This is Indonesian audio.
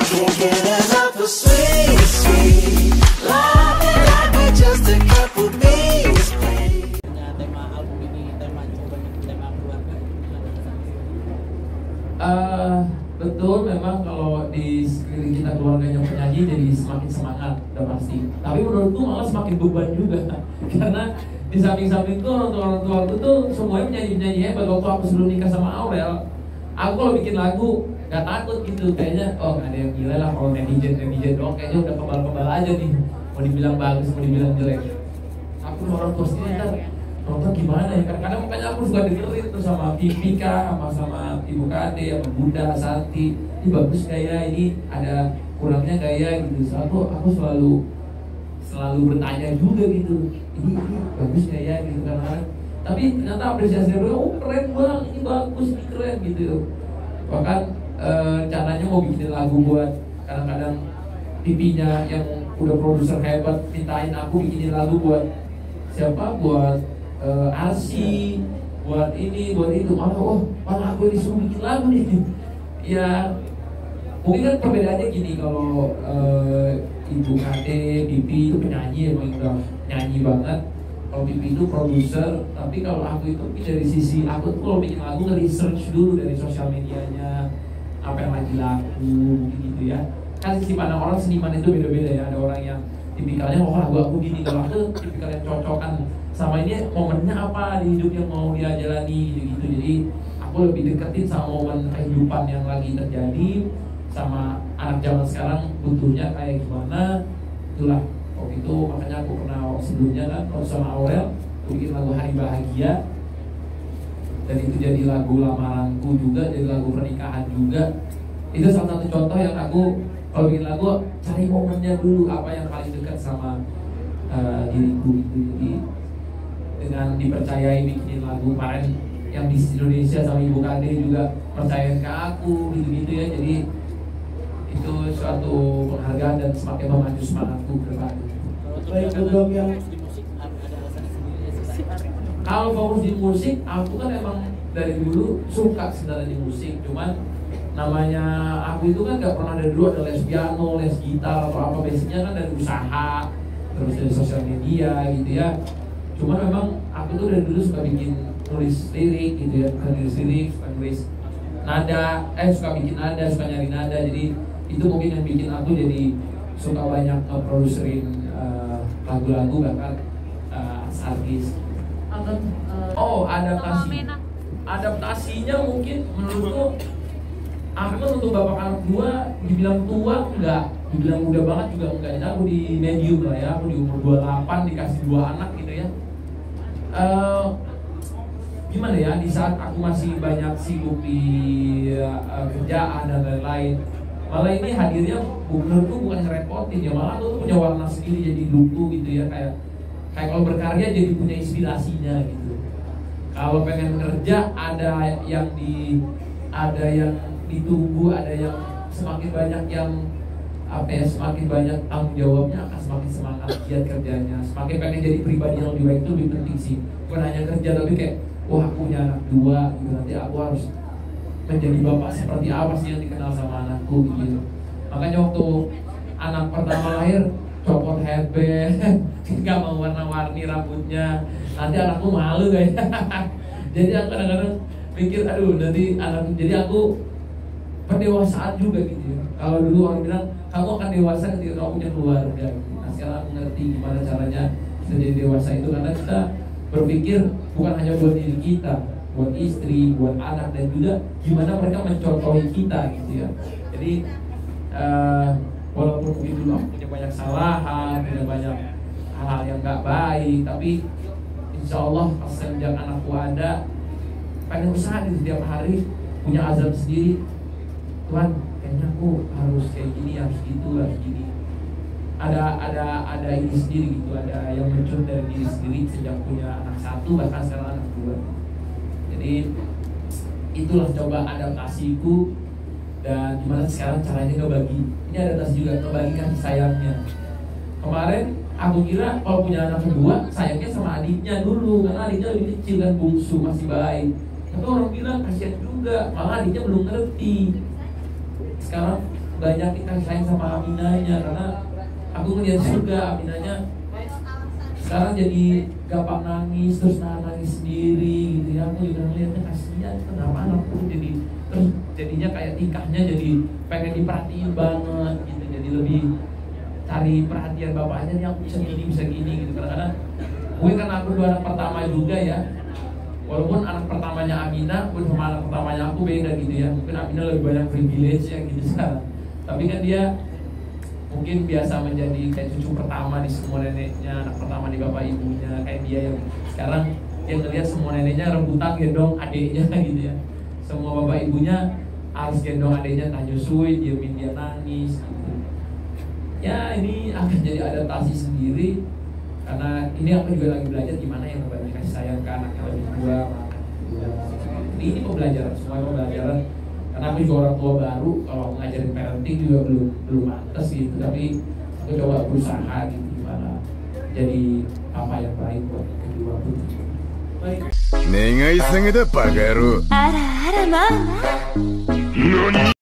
Can't get enough of sweet, sweet love, and life with just a couple beats, babe. Tema album ini tema keluarga. Betul, memang kalau di sekeliling kita keluarganya penyanyi jadi semakin semangat, udah pasti. Tapi menurutku malah semakin beban juga karena di samping-samping itu orang tua aku tuh semuanya penyanyi hebat. Waktu aku sebelum nikah sama Aurel, aku kalau bikin lagu gak takut gitu, kayaknya oh gak ada yang gila lah kalau netizen doang, kayaknya udah kebal aja nih, mau dibilang bagus mau dibilang jelek. Aku orang tua sendiri ntar nonton gimana ya, kadang makanya aku suka dengerin tuh sama Vika, sama Ibu Kade, sama Bunda, Santi, ini bagus gaya, ini ada kurangnya gaya gitu. So, aku selalu bertanya juga gitu, ini bagus gaya gitu kan. Tapi ternyata apresiasi mereka, oh keren bang, ini bagus, ini keren gitu. Bahkan caranya mau bikin lagu buat kadang-kadang TV-nya yang udah produser hebat mintain aku bikinin lagu buat siapa, buat Arsi, buat ini, buat itu, malah aku disuruh bikin lagu nih. Ya mungkin kan perbedaannya gini, kalau Ibu Kade, Pipi itu penyanyi, emang udah nyanyi banget. Kalau Pipi itu produser, tapi kalau aku itu dari sisi aku tuh kalau bikin lagu nge-research dulu dari sosial medianya, apa yang lagi laku gitu ya. Kan sisi pandang orang seniman itu beda-beda ya. Ada orang yang tipikalnya lagu aku gini, kalau aku tipikal yang cocokan sama ini momennya apa di hidup yang mau dia jalani gitu. Jadi aku lebih deketin sama momen kehidupan yang lagi terjadi, sama anak zaman sekarang butuhnya kayak gimana. Itulah waktu itu makanya aku pernah sebelumnya kan sama Aurel bikin lagu Hari Bahagia, dan itu jadi lagu lamaranku juga, jadi lagu pernikahan juga. Itu salah satu contoh yang aku kalau bikin lagu cari momennya dulu, apa yang paling dekat sama diriku gitu. Jadi dengan dipercayai bikinin lagu kemarin yang di Indonesia sama Ibu Kade juga percaya ke aku gitu ya. Jadi itu suatu penghargaan dan semakin memacu semangatku ke depan. Baik, untuk yang di musik ada alasan sendiri sih. Kalau fokus di musik, aku kan emang dari dulu suka sebenarnya di musik, cuman namanya aku itu kan gak pernah dari dulu ada les piano, les gitar atau apa, basicnya kan dari usaha, terus dari sosial media gitu ya. Cuman memang aku tuh dari dulu suka bikin nulis lirik gitu ya, bukan nulis lirik, suka nulis nada, suka bikin nada, suka nyari nada. Jadi itu mungkin yang bikin aku jadi suka banyak produserin lagu-lagu, bahkan artis. Adaptasinya mungkin menurutku, aku kan untuk bapak anak dua, dibilang tua enggak, dibilang muda banget juga enggak. Jadi aku di medium lah ya, aku di umur 28 dikasih 2 anak gitu ya. Gimana ya, di saat aku masih banyak sibuk di kerjaan dan lain-lain, malah ini hadirnya menurutku bukan ngerepotin ya, malah aku tuh punya warna sendiri, jadi lucu gitu ya, kayak kalau berkarya jadi punya inspirasinya gitu. Kalau pengen kerja ada yang ditunggu, ada yang semakin banyak yang semakin banyak tanggung jawabnya, akan semakin semangat giat kerjanya, semakin pengen jadi pribadi yang lebih baik. Itu lebih penting sih, bukan hanya kerja tapi kayak wah aku punya anak 2 gitu, nanti aku harus menjadi bapak seperti apa sih yang dikenal sama anakku gitu. Makanya waktu anak pertama lahir copot headband, nggak mau warna-warni rambutnya, nanti anakku malu kayaknya. Jadi aku kadang-kadang mikir aduh nanti anak, jadi aku pendewasaan juga gitu ya. Kalau dulu orang bilang kamu akan dewasa ketika kamu punya keluarga. Nah sekarang aku ngerti gimana caranya bisa jadi dewasa itu, karena kita berpikir bukan hanya buat diri kita, buat istri, buat anak, dan juga gimana mereka mencontohi kita gitu ya. Jadi walaupun mungkin dulu aku punya banyak kesalahan, punya banyak hal-hal yang gak baik, tapi insya Allah sejak anakku ada, pengen usaha di setiap hari punya azam sendiri. Tuhan, kayaknya aku harus kayak gini, harus gitu, harus gini. Ada ini sendiri gitu, ada yang muncul dari diri sendiri sejak punya anak 1 bahkan sekarang anak 2. Jadi itulah coba adaptasiku, dan gimana sekarang caranya ngebagi. Ini adaptasi juga, ngebagi kasih sayangnya. Kemarin aku kira kalau punya anak kedua sayangnya sama adiknya dulu, karena adiknya lebih kecil kan, bungsu masih baik. Tapi orang bilang kasihan juga, malah adiknya belum ngerti. Sekarang banyak kasih sayang sama Aminanya, karena aku ngeliat juga Aminanya sekarang jadi gampang nangis, terus nangis sendiri gitu ya. Aku juga ngeliatnya kasihan, kenapa anakku jadi terus jadinya kayak tingkahnya jadi pengen diperhatiin banget gitu, jadi lebih cari perhatian bapaknya nih, aku bisa gini gitu. Kadang-kadang gue kan aku dua anak pertama juga ya, walaupun anak pertamanya Amina pun sama anak pertamanya aku beda gitu ya. Mungkin Amina lebih banyak privilege ya gitu sekarang, tapi kan dia mungkin biasa menjadi kayak cucu pertama di semua neneknya, anak pertama di bapak ibunya. Kayak dia yang sekarang dia ngeliat semua neneknya rebutan gendong adiknya gitu ya. Semua bapak ibunya harus gendong adiknya, tak nyusuin, diemin dia nangis gitu. Ya ini akan jadi adaptasi sendiri, karena ini aku juga lagi belajar gimana yang berbagi kasih sayang ke anak yang lebih tua. Ini pembelajaran, semua pembelajaran. Karena aku juga orang tua baru, kalau aku ngajarin parenting juga belum mantas gitu. Tapi aku coba berusaha gitu gimana jadi apa yang baik buat kedua putri. Baik. 願い下げだバカ野郎。あらあらまあまあ。